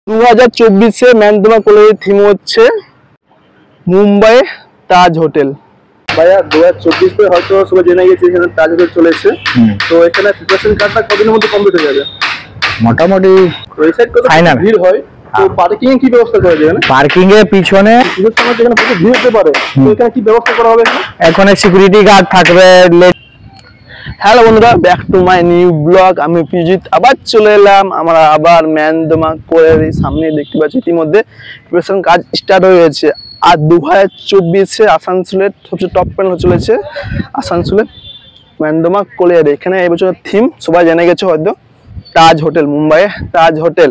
2024 ম্যানডোমা কলেজের থিম হচ্ছে মুম্বাই তাজ হোটেল। ভাইয়া 2024 হয়তো সবাই জেনে গেছে এখানে তাজ হোটেল চলেছে। তো এখানে প্রিপারেশন কার্ডটা কদিনের মধ্যে কমপ্লিট হয়ে যাবে? মোটামুটি ফাইনাল। ভিড় হয় তো পার্কিং এ কি ব্যবস্থা করা যায়? পার্কিং এর পিছনে যেখানে প্রচুর ভিড় হতে পারে তো এখানে কি ব্যবস্থা করা হবে? এখন সিকিউরিটি গার্ড থাকবে। হ্যালো বন্ধুরা, back to my new blog. আমি পিজিত আবার চলে এলাম। আমরা আবার ম্যানডোমা কলেজের সামনে দেখতে পাচ্ছি ইতিমধ্যে প্রিপারেশন কাজ স্টার্ট হয়ে গেছে। আর 2024 আসানসোলের সবচেয়ে টপ প্যানেল চলেছে আসানসোলের ম্যানডোমা কলেজ। এখানে এবছর থিম সবাই জেনে গেছে হয়তো, তাজ হোটেল, মুম্বাইয়ে তাজ হোটেল।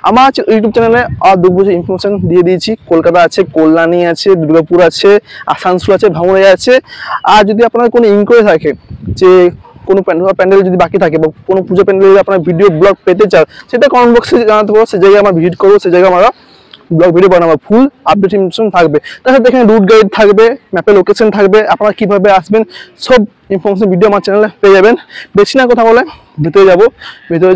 আমার ইউটিউব চ্যানেলে আর 2 বছর ইনফরমেশন দিয়ে দিয়েছি। কলকাতা আছে, কল্যাণী আছে, দুর্গাপুর আছে, আসানসোল আছে, ভাঙড়ে আছে। আর যদি আপনার কোনো ইনকোয়ারি থাকে যে কোনো প্যান্ডেল যদি বাকি থাকে বা কোনো পুজো প্যান্ডেল যদি আপনার ভিডিও ব্লগ পেতে চাও, সেটা কমেন্ট বক্সে জানাতে পারো। সেই জায়গায় আমরা ভিজিট করবো, সেই জায়গায় আমরা ব্লগ ভিডিও বানাবো। ফুল আপডেট ইনফরমেশন থাকবে। তাছাড়া এখানে রুট গাইড থাকবে, ম্যাপের লোকেশন থাকবে, আপনারা কীভাবে আসবেন সব ইনফরমেশন ভিডিও আমার চ্যানেলে পেয়ে যাবেন। বেশি না কথা বলে ভিতরে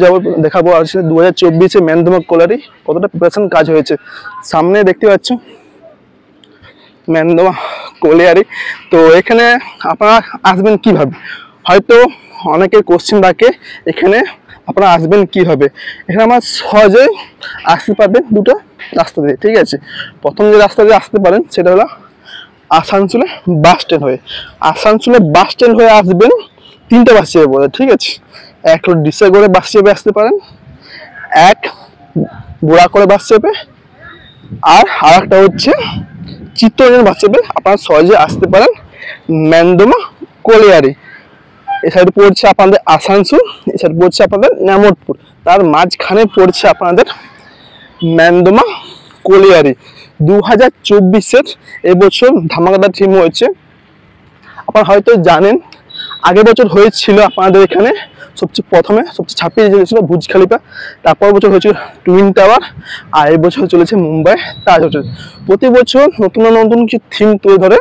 যাবো দেখাবো আর 2024 ম্যানডোমা কলেজে কতটা প্রিপারেশন কাজ হয়েছে। সামনে দেখতে পাচ্ছ ম্যানডোমা কলেজে। তো এখানে আপনারা আসবেন কিভাবে, হয়তো অনেকের কোশ্চেন থাকে এখানে আপনারা আসবেন কিভাবে। এখানে আমার সহজে আসতে পারবেন দুটো রাস্তা দিয়ে, ঠিক আছে। প্রথম যে রাস্তা দিয়ে আসতে পারেন সেটা হলো আসানসোলে বাস স্ট্যান্ড হয়ে। আসানসোলে বাস স্ট্যান্ড হয়ে আসবেন, 3টে বাস চেপে পড়ে, ঠিক আছে। এক হলো ডিসা করে বাস চেপে আসতে পারেন, এক বোড়া করে বাস চেপে, আর একটা হচ্ছে চিত্তরঞ্জন বাস চেপে আপনারা সহজে আসতে পারেন ম্যানডোমা কলেজে। এই সাইড পড়ছে আপনাদের আসানসোল, এই সাইড পড়ছে আপনাদের ন্যামোদপুর, তার মাঝখানে পড়ছে আপনাদের ম্যানডোমা কলেজে। 2024 এবছর ধামাকাদার থিম হয়েছে। আপনারা হয়তো জানেন আগের বছর হয়েছিল আপনাদের এখানে প্রথমে সবচেয়ে ছাপিয়ে যেছিল বুর্জ খলিফা, তারপর বছর হয়েছিল টুইন টাওয়ার, আর এই বছর চলেছে মুম্বাই তাজ হোটেল। প্রতি বছর নতুন নতুন কিছু থিম তুলে ধরে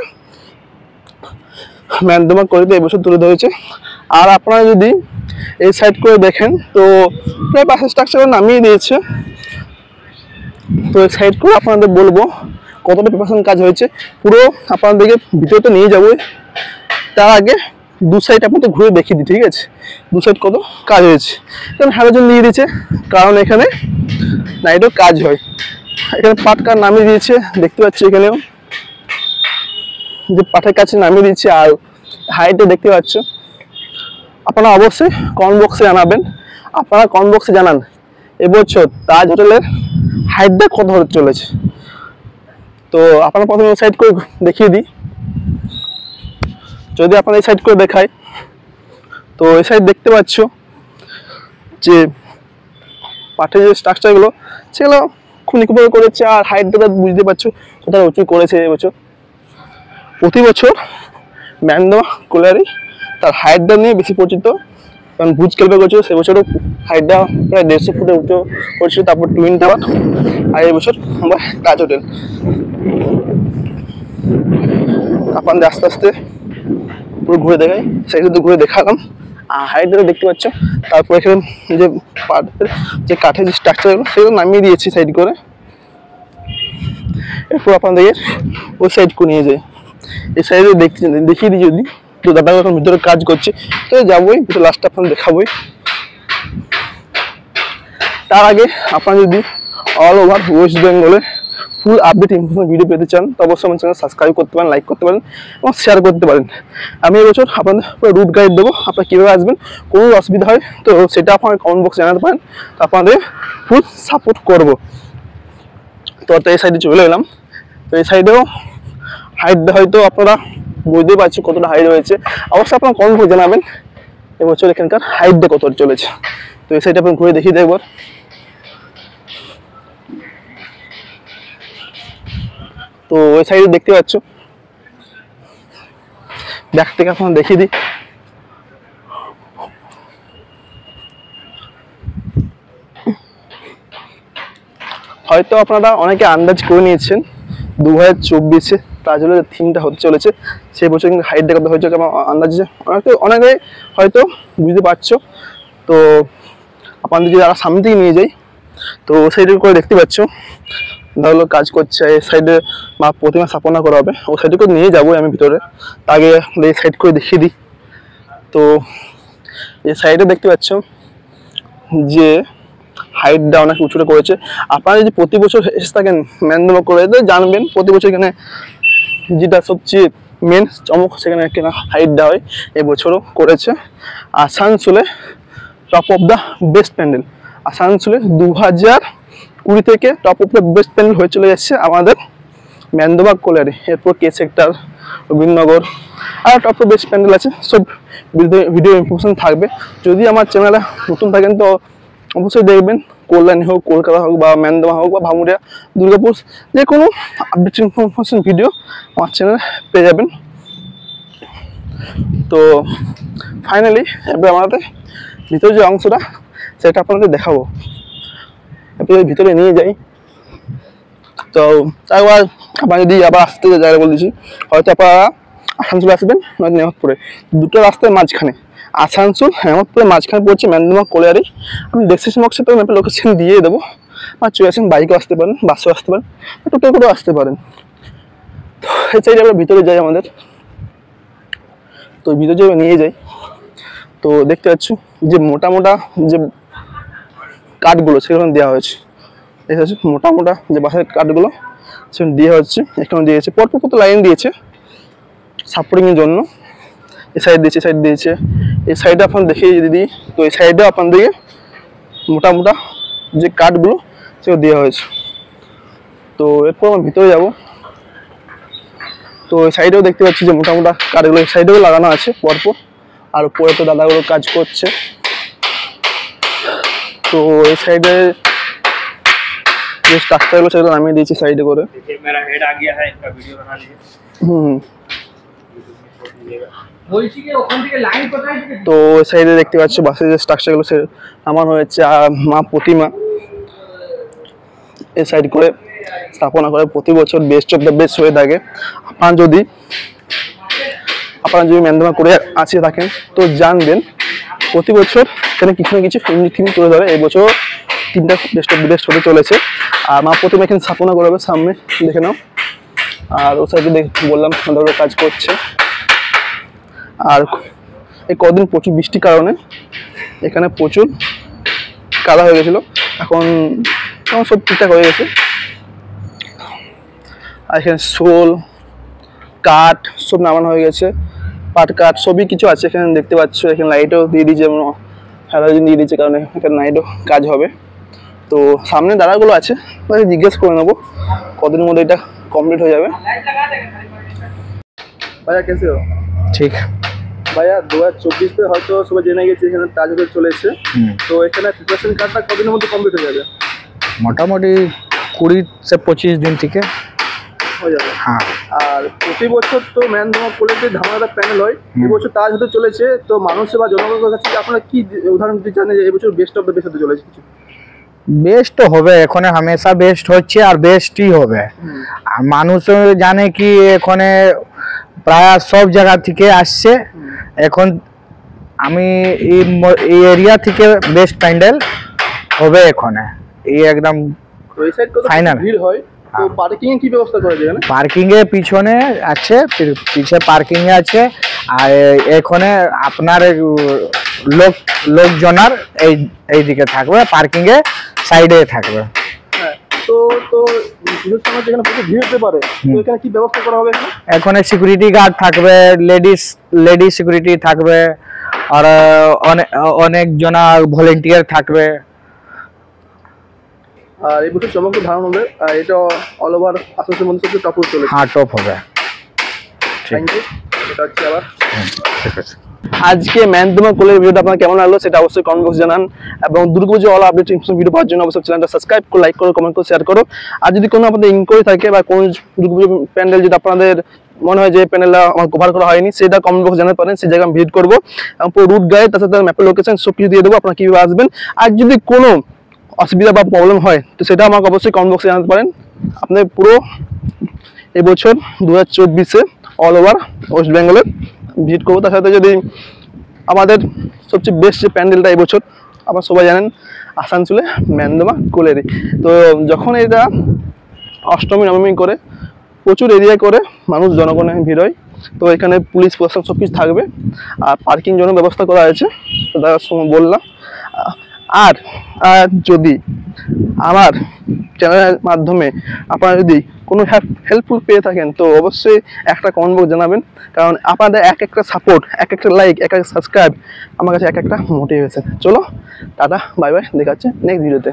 ম্যানডোমা কলেজে এবছর তুলে ধরেছে। আর আপনারা যদি এই সাইড করে দেখেন তো প্রায় বাসের স্ট্রাকচার নামিয়ে দিয়েছে। তো এই সাইড করে আপনাদের বলবো কতটা প্রিপারেশন কাজ হয়েছে, পুরো আপনাদেরকে ভিতরে নিয়ে যাবো। তার আগে দু সাইড আপনাদের ঘুরে দেখিয়ে দিই, ঠিক আছে। দু সাইড কত কাজ হয়েছে। কারণ হ্যালোজেন দিয়ে দিয়েছে, কারণ এখানে নাইটও কাজ হয়। এখানে পাটকার নামিয়ে দিয়েছে, দেখতে পাচ্ছি এখানেও যে পাটের কাছে নামিয়ে দিচ্ছে। আর হাইটে দেখতে পাচ্ছ। আপনারা অবশ্যই কমেন্ট বক্সে জানাবেন, আপনারা কমেন্ট বক্সে জানান এবছর তাজ হোটেলের হাইটটা কত হতে চলেছে। তো আপনারা প্রথমে সাইড করে দেখিয়ে দিই। যদি আপনারা এই সাইড করে দেখায় তো এই সাইড দেখতে পাচ্ছ যে পাটের যে স্ট্রাকচারগুলো সেগুলো খুব নিখুঁতভাবে করেছে। আর হাইটটা বুঝতে পারছো কোথায় উঁচু করেছে এবছর। প্রতি বছর ম্যানডোমা কলেজে তার হাইটটা নিয়ে বেশি পরিচিত, কারণ বুর্জ খলিফা করেছিল সেবছরও হাইটটা প্রায় 150 ফুটে উঁচু করেছিল। তারপর টুইন টাওয়ার, আর এই বছর মুম্বাই তাজ হোটেল। আপনাদের আস্তে আস্তে পুরো ঘুরে দেখাই, সাইডে তো ঘুরে দেখালাম। আর হাইটটা দেখতে পাচ্ছ। তারপর এখানে যে পাটের যে কাঠের যে স্ট্রাকচারগুলো সেগুলো নামিয়ে দিয়েছি সাইড করে। এরপর আপনাদের ওই সাইড করে নিয়ে যায়। এই সাইডে দেখিয়ে দিই যদি, তো দাদা এখন ভিতরে কাজ করছে, তো যাবোই ভিতরে লাস্টটা আপনাদের দেখাবোই। তার আগে আপনারা যদি অল ওভার ওয়েস্ট বেঙ্গলে ফুল আপডেট ইনফরমেশন ভিডিও পেতে চান তো অবশ্যই আমার চ্যানেল সাবস্ক্রাইব করতে পারেন, লাইক করতে পারেন এবং শেয়ার করতে পারেন। আমি এবছর আপনাদের পুরো রুট গাইড দেবো, আপনারা কীভাবে আসবেন। কোনো অসুবিধা হয় তো সেটা আপনারা কমেন্ট বক্সে জানাতে পারেন, আপনাদের ফুল সাপোর্ট করবো। তো এই সাইডে চলে এলাম। তো এই সাইডেও হাইট হয়তো আপনারা বুঝতে পারছি কতটা হাইট হয়েছে। অবশ্যই আপনারা কমেন্ট করে জানাবেন এবছর এখানকার হাইটটা কত চলেছে। তো এই সাইডে আপনার ঘুরে দেখিয়ে দেয় একবার। তো ওই সাইডে দেখতে পাচ্ছ, ব্যাক থেকে আপনার দেখিয়ে দিই। হয়তো আপনারা অনেকে আন্দাজ করে নিয়েছেন 2024 তাজ হোটেলের থিমটা হতে চলেছে। সেই বছর কিন্তু হাইট দেখাতে হয়েছে আন্দাজে অনেকে হয়তো বুঝতে পারছো। তো আপনাদের যদি সামনে থেকে নিয়ে যাই তো সাইডে করে দেখতে পাচ্ছ দাদাগুলো কাজ করছে। এই সাইডে মা প্রতিমা স্থাপনা করা হবে, ও সাইডে করে নিয়ে যাবো আমি ভিতরে। আগে এই সাইড করে দেখিয়ে দিই। তো এই সাইডে দেখতে পাচ্ছ যে হাইটটা অনেক উঁচুটা করেছে। আপনারা যদি প্রতি বছর এসে থাকেন ম্যানদমা করে জানবেন প্রতি বছর এখানে যেটা সবচেয়ে মেন চমক সেখানে এখানে হাইটটা হয়, এবছরও করেছে। আসানসোলে top of the best pandal, আসানসোলে 2020 থেকে top of the best pandal হয়ে চলে যাচ্ছে আমাদের ম্যানদোবাগ কোলারে। এরপর কে সেক্টর, রবীন্দ্রনগর আর টপ অফ বেস্ট প্যান্ডেল আছে। সব ভিডিও ইনফরমেশন থাকবে। যদি আমার চ্যানেলে নতুন থাকেন তো অবশ্যই দেখবেন, কল্যাণী হোক, কলকাতা হোক, বা ম্যানদোমা হোক, বা ভামুরিয়া, দুর্গাপুর, যে কোনো আপডেট ইনফরমেশন ভিডিও আমার চ্যানেলে পেয়ে যাবেন। তো ফাইনালি এবার আমাদের ভিতরে যে অংশটা সেটা আপনাদের দেখাবো। এরপরে ভিতরে নিয়ে যাই। তো একবার আপনারা যদি আবার আসতে জায়গা বলে দিচ্ছি, হয়তো আপনারা আসানসোলে আসবেন নয়তো নেহাতপুরে, দুটো রাস্তার মাঝখানে আসানসোল হেমতপুরের মাঝখানে পড়ছে ম্যানদোমা কোলারি। আমি ডেসক্রিপশন বক্সে তো ম্যাপের লোকেশন দিয়ে দেবো, আর চলে আসেন, বাইকেও আসতে পারেন, বাসেও আসতে পারেন, টোটো করেও আসতে পারেন। তো এই চাইলে আমরা ভিতরে যাই আমাদের। তো ভিতরে যে নিয়ে যাই, তো দেখতে পাচ্ছ যে মোটা মোটা যে কাঠগুলো সেগুলো দেওয়া হয়েছে। দেখতে পাচ্ছ মোটা মোটা যে বাঁশের কাঠগুলো সেগুলো দেওয়া হচ্ছে, এখানে দিয়েছে পরপর কত লাইন দিয়েছে সাপোর্টিংয়ের জন্য। এই সাইড দিয়েছে, সাইড দিয়েছে, এই সাইডে আপনার দেখিয়ে যদি দিই, তো এই সাইডে আপনাদেরকে মোটা মোটা যে কাঠগুলো সেগুলো দেওয়া হয়েছে। তো এরপর আমরা ভিতরে যাব। তো এই সাইডেও দেখতে পাচ্ছি যে মোটা মোটা কাঠগুলো এই সাইডেও লাগানো আছে পরপর, আর উপরে তো দাদাগুলো কাজ করছে। তো এই সাইডে যে স্ট্রাকচারগুলো সেগুলো নামিয়ে দিয়েছি সাইডে করে। তো সাইডে দেখতে পাচ্ছ বাসের যে স্ট্রাকচারগুলো সে নামানো হয়েছে, আর মা প্রতিমা এই সাইড করে স্থাপনা করে প্রতি বছর বেস্ট অফ দ্য বেস্ট হয়ে থাকে। আপনারা যদি ম্যানদোমা করে আসে থাকেন তো জানবেন প্রতি বছর এখানে কিছু না কিছু ইউনিক থিম তুলে ধরে। এই বছর 3টা বেস্ট অফ দ্য বেস্ট হতে চলেছে। আর মা প্রতিমা এখানে স্থাপনা করা হবে, সামনে দেখে নাও। আর ও সাইডে বললাম দাদাগুলো কাজ করছে। আর এই কদিন প্রচুর বৃষ্টির কারণে এখানে প্রচুর কাদা হয়ে গেছিলো, এখন সব ঠিকঠাক হয়ে গেছে। আর এখানে শোল কাঠ সব নামানো হয়ে গেছে, পাট কাঠ সবই কিছু আছে এখানে দেখতে পাচ্ছ। এখানে লাইটও দিয়ে দিয়েছে, হ্যালোজেন দিয়ে দিয়েছে, কারণ এখানে নাইটও কাজ হবে। তো সামনে দাদাগুলো আছে, জিজ্ঞেস করে নেবো কদিনের মধ্যে এটা কমপ্লিট হয়ে যাবে। ভাইয়া কেসে হো? ঠিক ভাইয়া 2024 में হয়তো সবাই জেনে গেছে এখানে কাজ হতে চলেছে। তো এখানে প্রিপারেশন কাজটা কদিনের মধ্যে কমপ্লিট হয়ে যাবে? মোটামুটি 20 से 25 दिन থেকে হয়ে যাবে। হ্যাঁ। আর প্রতি বছর তো ম্যানদোমা কোলারিতে ধামাকাদার প্যানেল হয়, এবছর কাজ হতে চলেছে। তো মানুষের বা জনগণের কাছে আপনারা কি উদাহরণ দিতে চান যে এবছর বেস্ট অফ দ্য বেস্ট হতে চলেছে? কিছু বেস্ট তো হবে, এখানে হামেশা বেস্ট হচ্ছে আর বেস্টই হবে। আর মানুষ জানে কি এখানে প্রায় সব জায়গা থেকে আসছে। এখন আমি এই এরিয়া থেকে বেস্ট প্যান্ডেল হবে এখানে, এই একদম ফাইনাল। ভিড় হয়, তো পার্কিং এর কি ব্যবস্থা করা যায়? পার্কিং এর পিছনে আছে, পিছে পার্কিং এ আছে। আর এখানে আপনার লোকজনের এইদিকে থাকবে, পার্কিং এ সাইডে থাকবে। তো ভিড়ের সময় যেখানে প্রচুর ভিড় হতে পারে, তো এখানে কি ব্যবস্থা করা হবে? এখানে সিকিউরিটি গার্ড থাকবে, লেডিস সিকিউরিটি থাকবে, আর অনেক জনা ভলেন্টিয়ার থাকবে। আর এই বছর চমকপ্রদ ধারণ হবে, এটা অল ওভার আসানসোল মধ্যে টপ চলে। হ্যাঁ, টপ হবে। Thank you. এটা হচ্ছে আবার ঠিক আছে। আজকে ম্যানদোমা কোলারি ভিডিওটা আপনার কেমন লাগলো সেটা অবশ্যই কমেন্ট বক্সে জানান, এবং দুর্গাপুজো অল আপডেট ভিডিও পাওয়ার জন্য অবশ্যই চ্যানেলটা সাবস্ক্রাইব করো, লাইক করো, কমেন্ট করো, শেয়ার করো। আর যদি কোনো আপনাদের ইনকোয়ারি থাকে বা কোনো দুর্গাপুজো প্যান্ডেল যেটা আপনাদের মনে হয় যে প্যানেলটা আমার কভার করা হয়নি, সেটা কমেন্ট বক্সে জানাতে পারেন, সেই জায়গায় আমি ভিজিট করবো, এবং পুরো রুট গাইড তার সাথে ম্যাপের লোকেশন সব কিছু দিয়ে দেবো আপনারা কীভাবে আসবেন। আর যদি কোনো অসুবিধা বা প্রবলেম হয় তো সেটা আমাকে অবশ্যই কমেন্ট বক্সে জানাতে পারেন। আপনি পুরো এবছর 2024-এ অল ওভার ওয়েস্ট বেঙ্গলে ভিজিট করবো। তার সাথে যদি আমাদের সবচেয়ে বেস্ট যে প্যান্ডেলটা এবছর আপনারা সবাই জানেন আসানসোলে ম্যানদমা কোলেরি। তো যখন এটা অষ্টমী নবমী করে প্রচুর এরিয়া করে মানুষ জনগণের ভিড় হয়। তো এখানে পুলিশ প্রশাসন সব কিছু থাকবে, আর পার্কিং জন্য ব্যবস্থা করা হয়েছে, তো তার সময় বললাম। আর যদি আমার চ্যানেলের মাধ্যমে আপনারা যদি কোনো হেল্পফুল পেয়ে থাকেন তো অবশ্যই একটা কমেন্ট বক্স জানাবেন, কারণ আপনাদের এক একটা সাপোর্ট, এক একটা লাইক, এক একটা সাবস্ক্রাইব আমার কাছে এক একটা মোটিভেশন। চলো টাটা, বাই বাই, দেখা হচ্ছে নেক্সট ভিডিওতে।